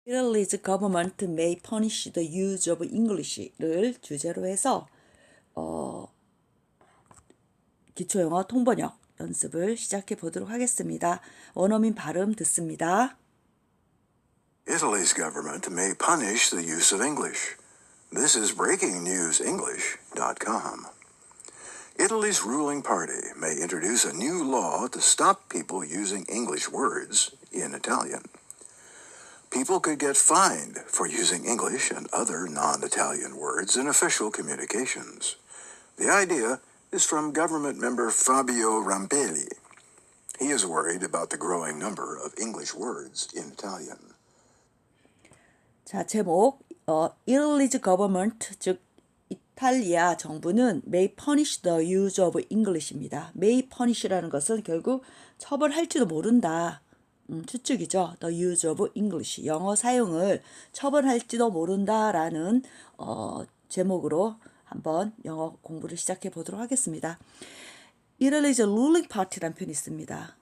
Italy's government may punish the use of English를 주제로 해서 기초영어 통번역 연습을 시작해 보도록 하겠습니다. 원어민 발음 듣습니다. Italy's government may punish the use of English. This is breakingnewsenglish.com. Italy's ruling party may introduce a new law to stop people using English words in Italian. People could get fined for using English and other non-Italian words in official communications. The idea is from government member Fabio Rampelli. He is worried about the growing number of English words in Italian. 자, 제목 Italy's government, 즉 이탈리아 정부는 may punish the use of English입니다. may punish라는 것은 결국 처벌할지도 모른다. 추측이죠. The use of English, 영어 사용을 처벌할지도 모른다라는 제목으로 한번 영어 공부를 시작해 보도록 하겠습니다. Italy's ruling party라는 표현이 있습니다.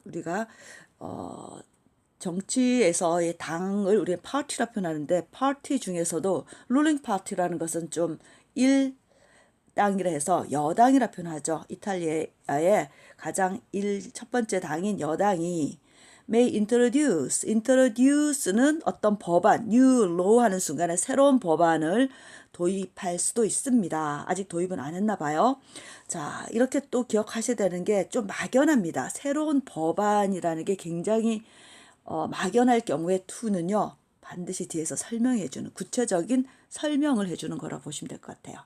우리가 정치에서의 당을 우리가 파티라 표현하는데 파티 중에서도 ruling party라는 것은 좀 일당이라 해서 여당이라 표현하죠. 이탈리아의 가장 첫 번째 당인 여당이 may introduce는 어떤 법안, new law 하는 순간에 새로운 법안을 도입할 수도 있습니다. 아직 도입은 안 했나 봐요. 자, 이렇게 또 기억하셔야 되는 게 좀 막연합니다. 새로운 법안이라는 게 굉장히 막연할 경우에 to는요, 반드시 뒤에서 설명해주는, 구체적인 설명을 해주는 거라고 보시면 될 것 같아요.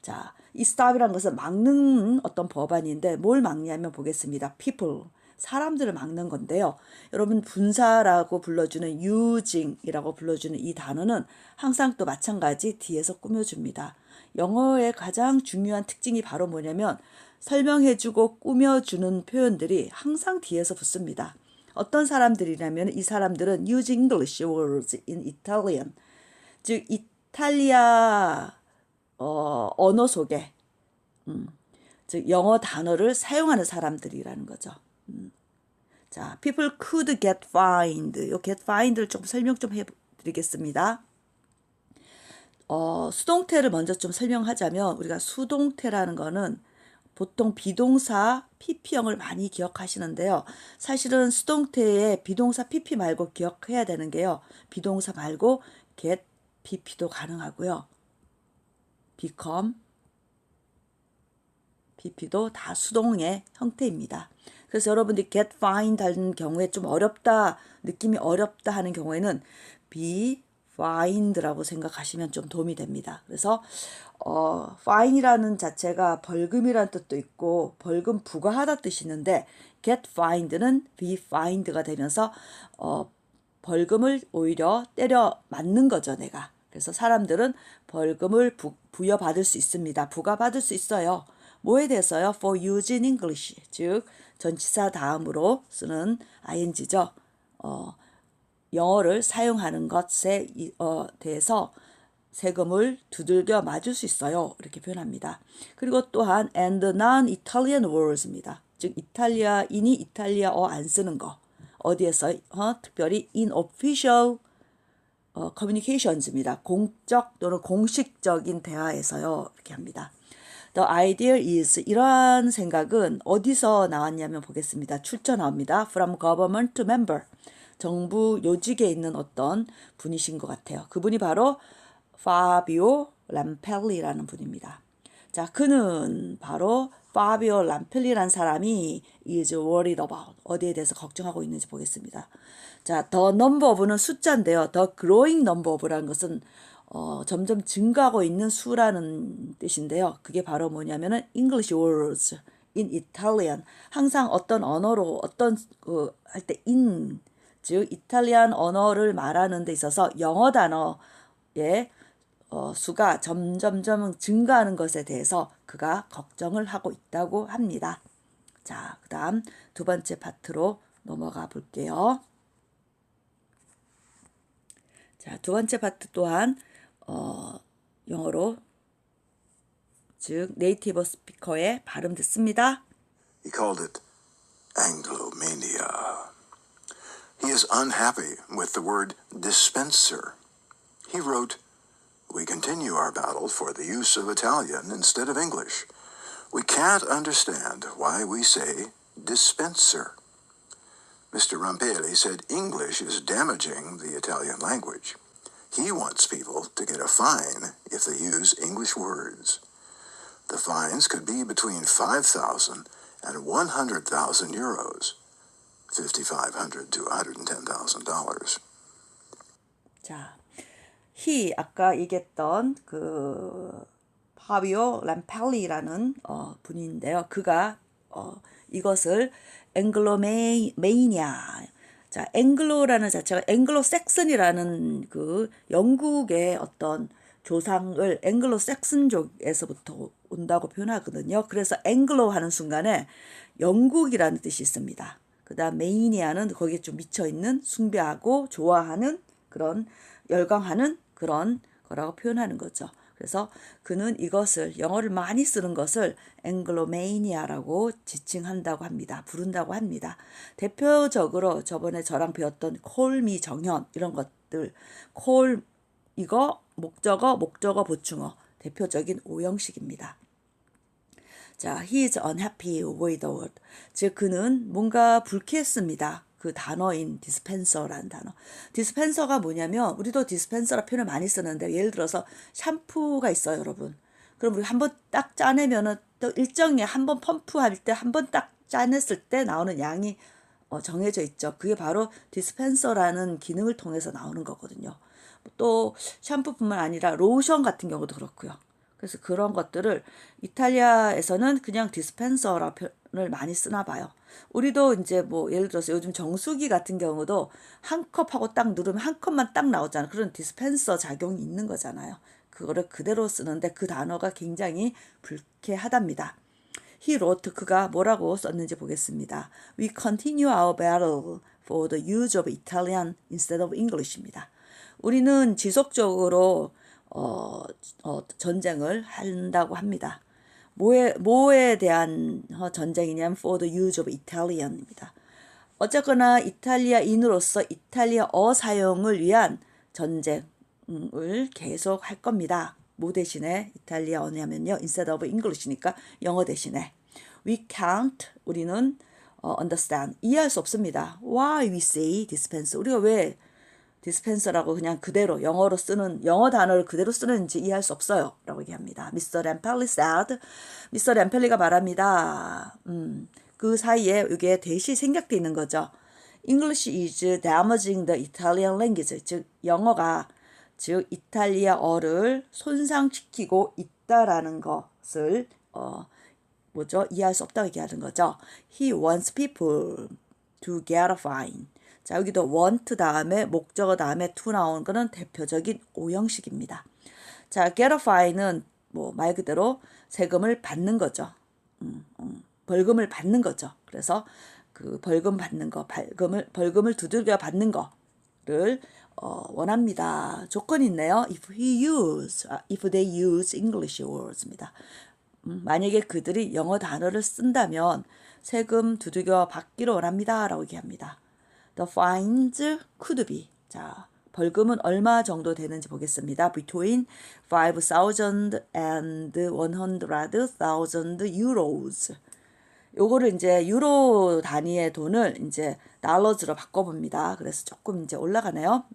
자, 이 stop이라는 것은 막는 어떤 법안인데 뭘 막냐면 보겠습니다. people, 사람들을 막는 건데요. 여러분 분사라고 불러주는 using이라고 불러주는 이 단어는 항상 또 마찬가지 뒤에서 꾸며줍니다. 영어의 가장 중요한 특징이 바로 뭐냐면 설명해주고 꾸며주는 표현들이 항상 뒤에서 붙습니다. 어떤 사람들이라면 이 사람들은 using English words in Italian, 즉 이탈리아 언어 속에 즉 영어 단어를 사용하는 사람들이라는 거죠. 자, people could get fined. 요 get fined를 좀 설명 좀 해드리겠습니다. 수동태를 먼저 좀 설명하자면 우리가 수동태라는 거는 보통 비동사 pp형을 많이 기억하시는데요. 사실은 수동태에 비동사 pp 말고 기억해야 되는 게요. 비동사 말고 get pp도 가능하고요. become pp도 다 수동의 형태입니다. 그래서 여러분들이 get fined 하는 경우에 좀 어렵다, 느낌이 어렵다 하는 경우에는 be fined라고 생각하시면 좀 도움이 됩니다. 그래서 fine이라는 자체가 벌금이라는 뜻도 있고 벌금 부과하다 뜻이 있는데 get fined는 be fined가 되면서 벌금을 오히려 때려 맞는 거죠, 내가. 그래서 사람들은 벌금을 부여받을 수 있습니다. 부과받을 수 있어요. 뭐에 대해서요? For using English, 즉 전치사 다음으로 쓰는 ing죠. 영어를 사용하는 것에 대해서 세금을 두들겨 맞을 수 있어요. 이렇게 표현합니다. 그리고 또한 and non-Italian words입니다. 즉 이탈리아인이 이탈리아어 안 쓰는 거. 어디에서? 특별히 in official communications입니다. 공적 또는 공식적인 대화에서요. 이렇게 합니다. The idea is, 이러한 생각은 어디서 나왔냐면 보겠습니다. 출처 나옵니다. From government member. 정부 요직에 있는 어떤 분이신 것 같아요. 그분이 바로 파비오 람펠리라는 분입니다. 자, 그는 바로 파비오 람펠리라는 사람이 is worried about, 어디에 대해서 걱정하고 있는지 보겠습니다. 자, the number of는 숫자인데요. the growing number of라는 것은 점점 증가하고 있는 수라는 뜻인데요. 그게 바로 뭐냐면은 English words in Italian. 항상 어떤 언어로 할 때 in, 즉 이탈리안 언어를 말하는 데 있어서 영어 단어의 수가 점점점 증가하는 것에 대해서 그가 걱정을 하고 있다고 합니다. 자, 그다음 두 번째 파트로 넘어가 볼게요. 자, 두 번째 파트 또한 영어로, 즉 네이티브 스피커의 발음 듣습니다. He called it Anglomania. He is unhappy with the word dispenser. He wrote, "We continue our battle for the use of Italian instead of English. We can't understand why we say dispenser." Mr. Rampelli said English is damaging the Italian language. He wants people to get a fine if they use English words. The fines could be between 5,000 and 100,000 euros, 5,500 to $110,000. 자, he 아까 얘기했던 그 파비오 람펠리라는 분인데요. 그가 이것을 앵글로메이니아, 자, 앵글로라는 자체가 앵글로색슨이라는 그 영국의 어떤 조상을 앵글로색슨족에서부터 온다고 표현하거든요. 그래서 앵글로 하는 순간에 영국이라는 뜻이 있습니다. 그다음 메이니아는 거기에 좀 미쳐 있는 숭배하고 좋아하는 그런 열광하는 그런 거라고 표현하는 거죠. 그래서 그는 이것을 영어를 많이 쓰는 것을 앵글로메이니아라고 지칭한다고 합니다. 부른다고 합니다. 대표적으로 저번에 저랑 배웠던 콜미 정현 이런 것들 콜 이거 목적어 보충어 대표적인 오형식입니다. 자, he is unhappy with the word. 즉 그는 뭔가 불쾌했습니다. 그 단어인 dispenser라는 단어. dispenser가 뭐냐면 우리도 dispenser라 표현을 많이 쓰는데 예를 들어서 샴푸가 있어요, 여러분. 그럼 우리 한번 딱 짜내면은 또 일정에 한번 펌프할 때 한 번 딱 짜냈을 때 나오는 양이 정해져 있죠. 그게 바로 dispenser라는 기능을 통해서 나오는 거거든요. 또 샴푸뿐만 아니라 로션 같은 경우도 그렇고요. 그래서 그런 것들을 이탈리아에서는 그냥 디스펜서라 표현을 많이 쓰나 봐요. 우리도 이제 뭐 예를 들어서 요즘 정수기 같은 경우도 한 컵하고 딱 누르면 한 컵만 딱 나오잖아요. 그런 디스펜서 작용이 있는 거잖아요. 그거를 그대로 쓰는데 그 단어가 굉장히 불쾌하답니다. He wrote, 그가 뭐라고 썼는지 보겠습니다. We continue our battle for the use of Italian instead of English입니다. 우리는 지속적으로 전쟁을 한다고 합니다. 뭐에 대한 전쟁이냐면 for the use of Italian입니다. 어쨌거나 이탈리아인으로서 이탈리아어 사용을 위한 전쟁을 계속 할 겁니다. 뭐 대신에 이탈리아어냐면요. instead of English니까 영어 대신에. We can't, 우리는 understand, 이해할 수 없습니다. Why we say dispenser, 우리가 왜 디스펜서라고 그냥 그대로 영어로 쓰는 영어 단어를 그대로 쓰는지 이해할 수 없어요. 라고 얘기합니다. Mr. Rampelli said. Mr. Rampelli가 말합니다. 그 사이에 이게 대시 생략돼 있는 거죠. English is damaging the Italian language. 즉 영어가 즉 이탈리아어를 손상시키고 있다라는 것을 뭐죠? 이해할 수 없다고 얘기하는 거죠. He wants people to get a fine. 자, 여기도 want 다음에 목적어 다음에 to 나오는 거는 대표적인 오형식입니다. 자, get a fine은 뭐 말 그대로 세금을 받는 거죠. 벌금을 받는 거죠. 그래서 그 벌금 받는 거, 벌금을 두들겨 받는 거를 원합니다. 조건이 있네요. If they use English words입니다. 만약에 그들이 영어 단어를 쓴다면 세금 두들겨 받기를 원합니다. 라고 얘기합니다. The fines could be. 자, 벌금은 얼마 정도 되는지 보겠습니다. Between 5,000 and 100,000 euros. 요거를 이제 유로 단위의 돈을 이제 달러즈로 바꿔봅니다. 그래서 조금 이제 올라가네요.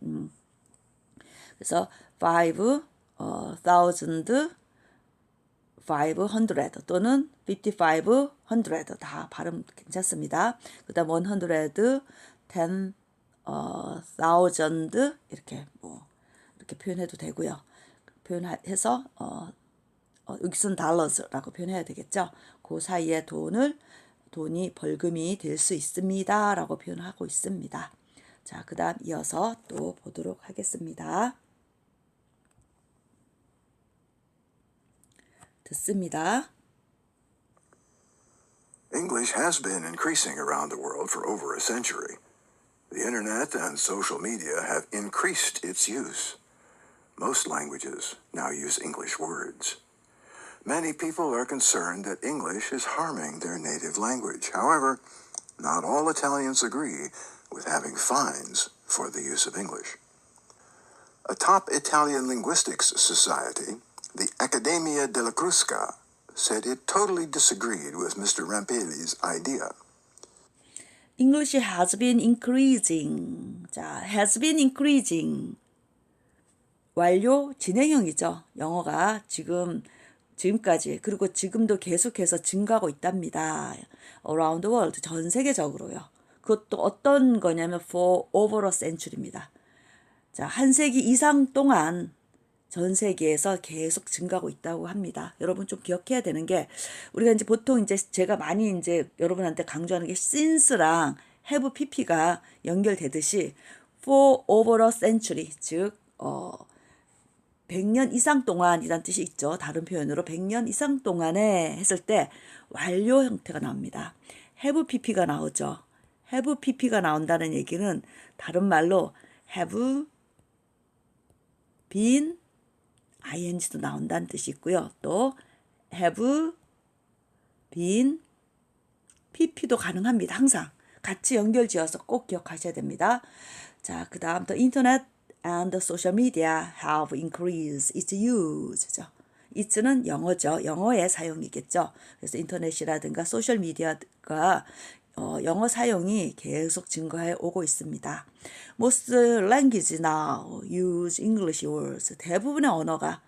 그래서 5,500 또는 5,500 다 발음 괜찮습니다. 그 다음 10,000 이렇게 뭐 이렇게 표현해도 되고요. 표현해서 여기서는 달러즈라고 표현해야 되겠죠. 그 사이에 돈이 벌금이 될 수 있습니다. 라고 표현하고 있습니다. 자, 그 다음 이어서 또 보도록 하겠습니다. 듣습니다. English has been increasing around the world for over a century. The internet and social media have increased its use. Most languages now use English words. Many people are concerned that English is harming their native language. However, not all Italians agree with having fines for the use of English. A top Italian linguistics society, the Accademia della Crusca, said it totally disagreed with Mr. Rampelli's idea. English has been increasing. 자, has been increasing. 완료 진행형이죠. 영어가 지금까지 그리고 지금도 계속해서 증가하고 있답니다. Around the world, 전 세계적으로요. 그것도 어떤 거냐면 for over a century입니다. 자, 한 세기 이상 동안 전 세계에서 계속 증가하고 있다고 합니다. 여러분 좀 기억해야 되는 게 우리가 이제 보통 이제 제가 많이 이제 여러분한테 강조하는 게 since랑 have pp가 연결되듯이 for over a century 즉 100년 이상 동안이란 뜻이 있죠. 다른 표현으로 100년 이상 동안에 했을 때 완료 형태가 나옵니다. have pp가 나오죠. have pp가 나온다는 얘기는 다른 말로 have been ing도 나온다는 뜻이 있고요. 또 have been pp도 가능합니다. 항상 같이 연결지어서 꼭 기억하셔야 됩니다. 자, 그 다음 또 인터넷 and the social media have increased its use죠. it는 영어죠. 영어의 사용이겠죠. 그래서 인터넷이라든가 소셜 미디어가 영어 사용이 계속 증가해 오고 있습니다. Most languages now use English words. 대부분의 언어가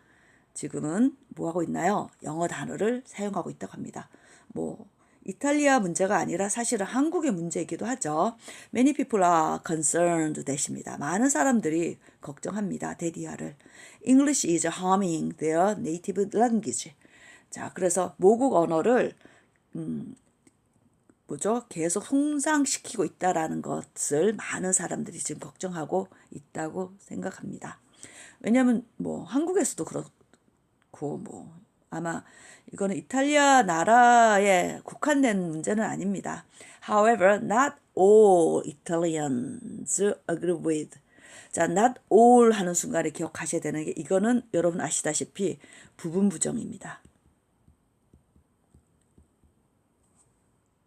지금은 뭐하고 있나요? 영어 단어를 사용하고 있다고 합니다. 뭐 이탈리아 문제가 아니라 사실은 한국의 문제이기도 하죠. Many people are concerned 되십니다. 많은 사람들이 걱정합니다. 대리아를. English is harming their native language. 자, 그래서 모국 언어를 계속 손상시키고 있다라는 것을 많은 사람들이 지금 걱정하고 있다고 생각합니다. 왜냐하면 뭐 한국에서도 그렇고 뭐 아마 이거는 이탈리아 나라에 국한된 문제는 아닙니다. However, not all Italians agree with. 자, not all 하는 순간에 기억하셔야 되는 게 이거는 여러분 아시다시피 부분 부정입니다.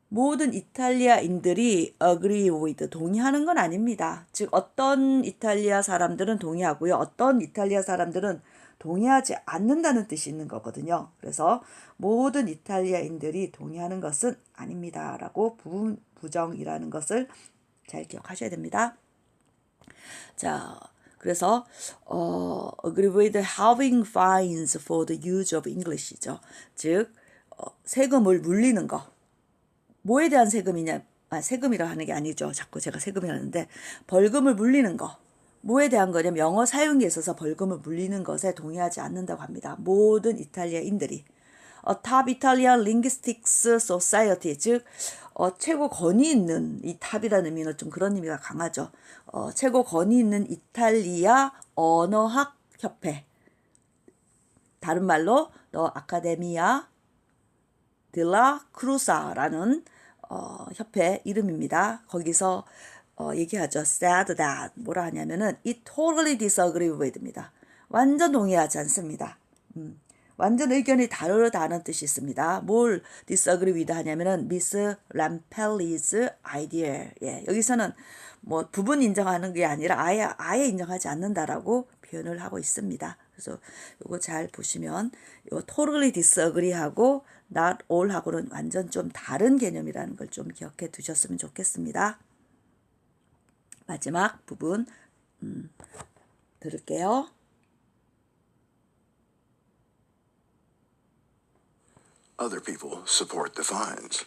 모든 이탈리아인들이 agree with, 동의하는 건 아닙니다. 즉 어떤 이탈리아 사람들은 동의하고요. 어떤 이탈리아 사람들은 동의하지 않는다는 뜻이 있는 거거든요. 그래서 모든 이탈리아인들이 동의하는 것은 아닙니다. 라고 부분 부정이라는 것을 잘 기억하셔야 됩니다. 자, 그래서 agree with having fines for the use of English죠. 즉 세금을 물리는 거. 뭐에 대한 세금이냐? 세금이라 하는 게 아니죠. 자꾸 제가 세금이라는데 벌금을 물리는 거. 뭐에 대한 거냐면 영어 사용에 있어서 벌금을 물리는 것에 동의하지 않는다고 합니다. 모든 이탈리아인들이. Top Italian Linguistics Society, 즉 최고 권위 있는, 이 탑이라는 의미는 좀 그런 의미가 강하죠. 최고 권위 있는 이탈리아 언어학 협회. 다른 말로 The Accademia della Crusca라는 협회 이름입니다. 거기서 얘기하죠. said that 뭐라 하냐면은 it totally disagree with입니다. 완전 동의하지 않습니다. 완전 의견이 다르다는 뜻이 있습니다. 뭘 disagree with 하냐면은 Miss Rampelli's idea. 예, 여기서는 뭐 부분 인정하는 게 아니라 아예 인정하지 않는다라고 표현을 하고 있습니다. 그래서 요거 잘 보시면 요 totally disagree 하고 not all 하고는 완전 좀 다른 개념이라는 걸 좀 기억해 두셨으면 좋겠습니다. 마지막 부분 들을게요. Other people support the fines.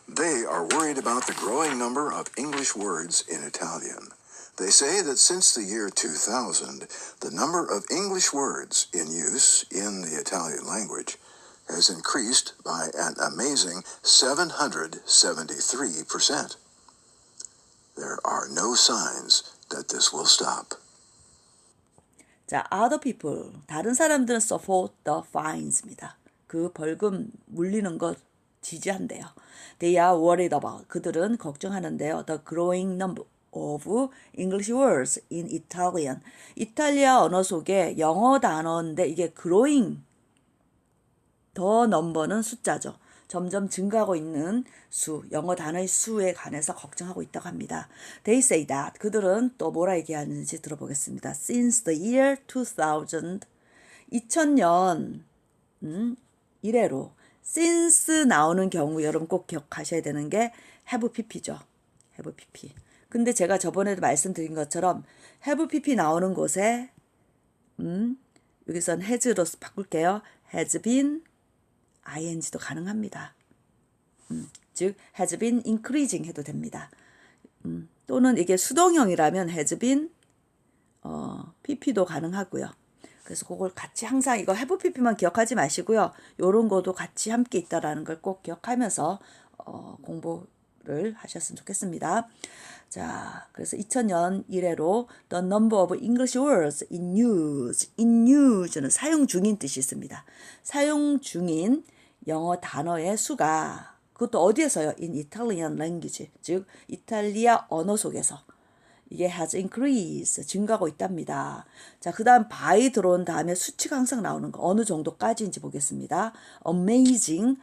They are worried about the growing number of English words in Italian. They say that since the year 2000, the number of English words in use in the Italian language has increased by an amazing 773%. There are no signs that this will stop. 자, other people, 다른 사람들은 support the fines입니다. 그 벌금 물리는 것 지지한대요. They are worried about. 그들은 걱정하는데요. The growing number of English words in Italian. 이탈리아 언어 속에 영어 단어인데 이게 growing, 더 넘버는 숫자죠. 점점 증가하고 있는 수, 영어 단어의 수에 관해서 걱정하고 있다고 합니다. They say that. 그들은 또 뭐라 얘기하는지 들어보겠습니다. Since the year 2000, 2000년 이래로 since 나오는 경우 여러분 꼭 기억하셔야 되는 게 have pp죠. have pp. 근데 제가 저번에도 말씀드린 것처럼 have pp 나오는 곳에 여기선 has로 바꿀게요. has been ing도 가능합니다. 즉 has been increasing 해도 됩니다. 또는 이게 수동형이라면 has been pp도 가능하고요. 그래서 그걸 같이 항상 이거 have pp만 기억하지 마시고요. 요런 거도 같이 함께 있다라는 걸 꼭 기억하면서 공부를 하셨으면 좋겠습니다. 자, 그래서 2000년 이래로 the number of English words in use는 사용 중인 뜻이 있습니다. 사용 중인 영어 단어의 수가 그것도 어디에서요? in Italian language, 즉 이탈리아 언어 속에서 이게 has increased, 증가하고 있답니다. 자, 그 다음 by 들어온 다음에 수치가 항상 나오는 거 어느 정도까지인지 보겠습니다. amazing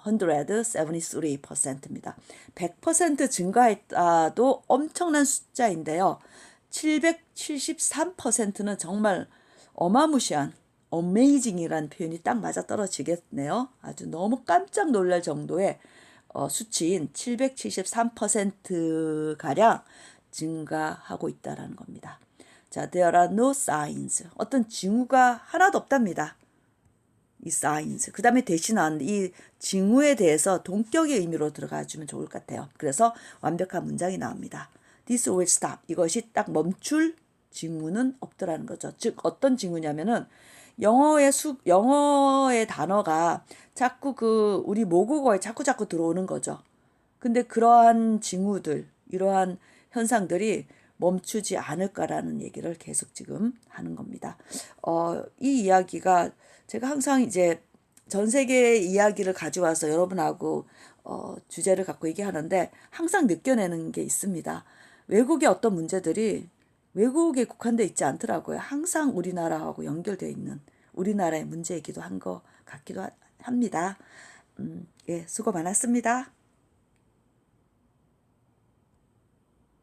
773%입니다. 100% 증가했다도 엄청난 숫자인데요. 773%는 정말 어마무시한 amazing이라는 표현이 딱 맞아떨어지겠네요. 아주 너무 깜짝 놀랄 정도의 수치인 773%가량 증가하고 있다는 겁니다. 자, there are no signs. 어떤 징후가 하나도 없답니다. 이 signs. 그 다음에 대신한 이 징후에 대해서 동격의 의미로 들어가 주면 좋을 것 같아요. 그래서 완벽한 문장이 나옵니다. This will stop. 이것이 딱 멈출 징후는 없더라는 거죠. 즉 어떤 징후냐면은 영어의 단어가 자꾸 우리 모국어에 자꾸 들어오는 거죠. 근데 그러한 징후들, 이러한 현상들이 멈추지 않을까라는 얘기를 계속 지금 하는 겁니다. 이 이야기가 제가 항상 이제 전 세계의 이야기를 가져와서 여러분하고 주제를 갖고 얘기하는데 항상 느껴내는 게 있습니다. 외국의 어떤 문제들이 외국에 국한되어 있지 않더라고요. 항상 우리나라하고 연결되어 있는 우리나라의 문제이기도 한 것 같기도 합니다. 예, 수고 많았습니다.